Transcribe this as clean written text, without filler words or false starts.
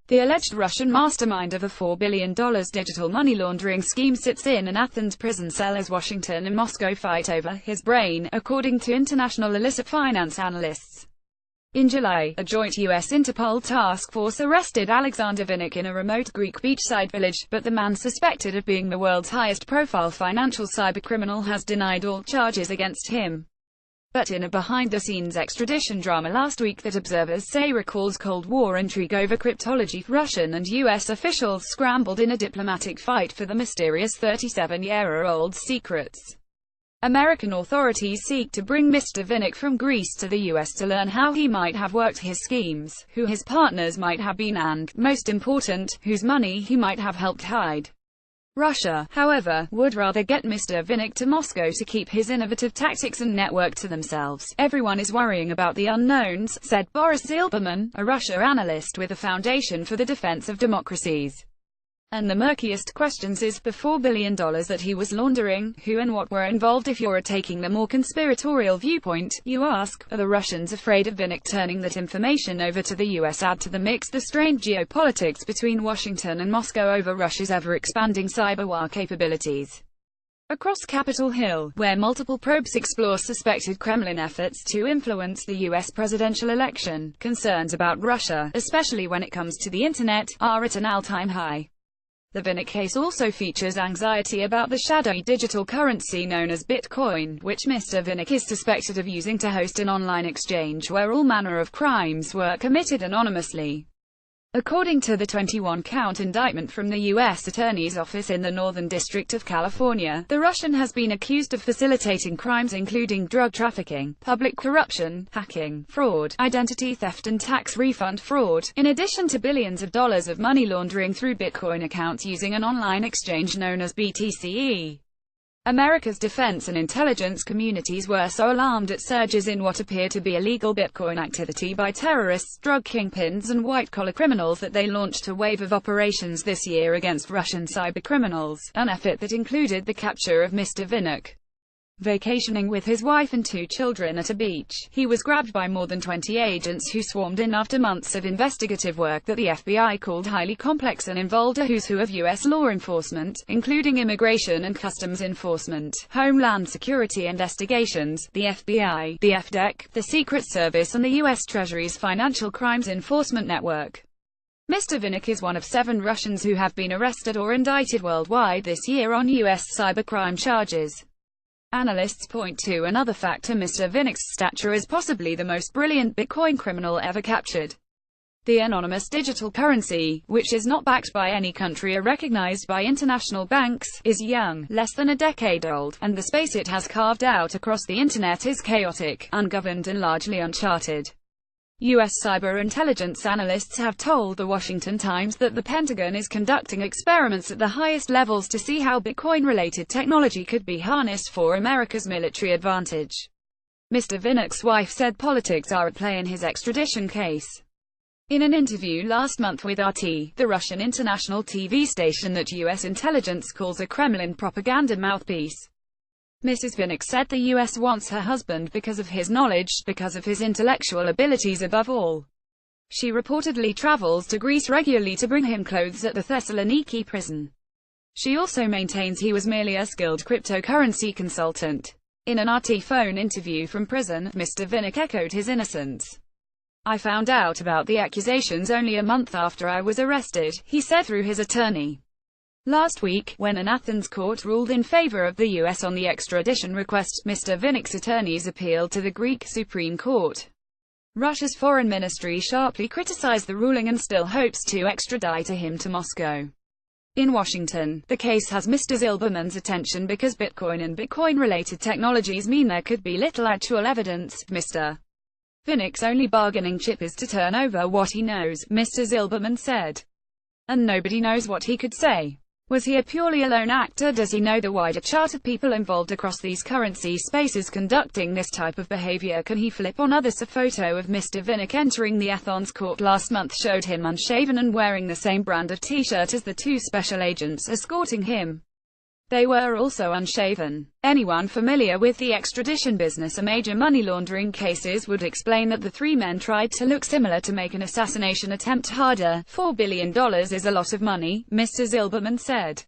The alleged Russian mastermind of a $4 billion digital money laundering scheme sits in an Athens prison cell as Washington and Moscow fight over his brain, according to international illicit finance analysts. In July, a joint U.S. Interpol task force arrested Alexander Vinnik in a remote Greek beachside village, but the man suspected of being the world's highest-profile financial cybercriminal has denied all charges against him. But in a behind-the-scenes extradition drama last week that observers say recalls Cold War intrigue over cryptology, Russian and U.S. officials scrambled in a diplomatic fight for the mysterious 37-year-old secrets. American authorities seek to bring Mr. Vinnik from Greece to the U.S. to learn how he might have worked his schemes, who his partners might have been and, most important, whose money he might have helped hide. Russia, however, would rather get Mr. Vinnik to Moscow to keep his innovative tactics and network to themselves. Everyone is worrying about the unknowns, said Boris Zilberman, a Russia analyst with the Foundation for the Defense of Democracies. And the murkiest questions is the $4 billion that he was laundering, who and what were involved. If you're taking the more conspiratorial viewpoint, you ask, are the Russians afraid of Vinnik turning that information over to the US? Add to the mix the strained geopolitics between Washington and Moscow over Russia's ever-expanding cyberwar capabilities. Across Capitol Hill, where multiple probes explore suspected Kremlin efforts to influence the U.S. presidential election, concerns about Russia, especially when it comes to the internet, are at an all-time high. The Vinnik case also features anxiety about the shadowy digital currency known as Bitcoin, which Mr. Vinnik is suspected of using to host an online exchange where all manner of crimes were committed anonymously. According to the 21-count indictment from the U.S. Attorney's Office in the Northern District of California, the Russian has been accused of facilitating crimes including drug trafficking, public corruption, hacking, fraud, identity theft and tax refund fraud, in addition to billions of dollars of money laundering through Bitcoin accounts using an online exchange known as BTC. America's defense and intelligence communities were so alarmed at surges in what appear to be illegal Bitcoin activity by terrorists, drug kingpins and white-collar criminals that they launched a wave of operations this year against Russian cybercriminals, an effort that included the capture of Mr. Vinnik. Vacationing with his wife and 2 children at a beach, he was grabbed by more than 20 agents who swarmed in after months of investigative work that the FBI called highly complex and involved a who's who of U.S. law enforcement, including immigration and customs enforcement, homeland security investigations, the FBI, the FDEC, the Secret Service and the U.S. Treasury's Financial Crimes Enforcement Network. Mr. Vinnik is one of 7 Russians who have been arrested or indicted worldwide this year on U.S. cybercrime charges. Analysts point to another factor: Mr. Vinnik's stature as possibly the most brilliant Bitcoin criminal ever captured. The anonymous digital currency, which is not backed by any country or recognized by international banks, is young, less than a decade old, and the space it has carved out across the internet is chaotic, ungoverned and largely uncharted. U.S. cyber intelligence analysts have told the Washington Times that the Pentagon is conducting experiments at the highest levels to see how Bitcoin-related technology could be harnessed for America's military advantage. Mr. Vinnik's wife said politics are at play in his extradition case. In an interview last month with RT, the Russian international TV station that U.S. intelligence calls a Kremlin propaganda mouthpiece, Mrs. Vinnik said the U.S. wants her husband because of his knowledge, because of his intellectual abilities above all. She reportedly travels to Greece regularly to bring him clothes at the Thessaloniki prison. She also maintains he was merely a skilled cryptocurrency consultant. In an RT phone interview from prison, Mr. Vinnik echoed his innocence. "I found out about the accusations only a month after I was arrested," he said through his attorney. Last week, when an Athens court ruled in favor of the U.S. on the extradition request, Mr. Vinnik's attorneys appealed to the Greek Supreme Court. Russia's foreign ministry sharply criticized the ruling and still hopes to extradite him to Moscow. In Washington, the case has Mr. Zilberman's attention because Bitcoin and Bitcoin-related technologies mean there could be little actual evidence. Mr. Vinnik's only bargaining chip is to turn over what he knows, Mr. Zilberman said. And nobody knows what he could say. Was he a purely alone actor? Does he know the wider chart of people involved across these currency spaces conducting this type of behavior? Can he flip on others? A photo of Mr. Vinnik entering the Athens court last month showed him unshaven and wearing the same brand of t-shirt as the 2 special agents escorting him. They were also unshaven. Anyone familiar with the extradition business or major money laundering cases would explain that the three men tried to look similar to make an assassination attempt harder. $4 billion is a lot of money, Mr. Zilberman said.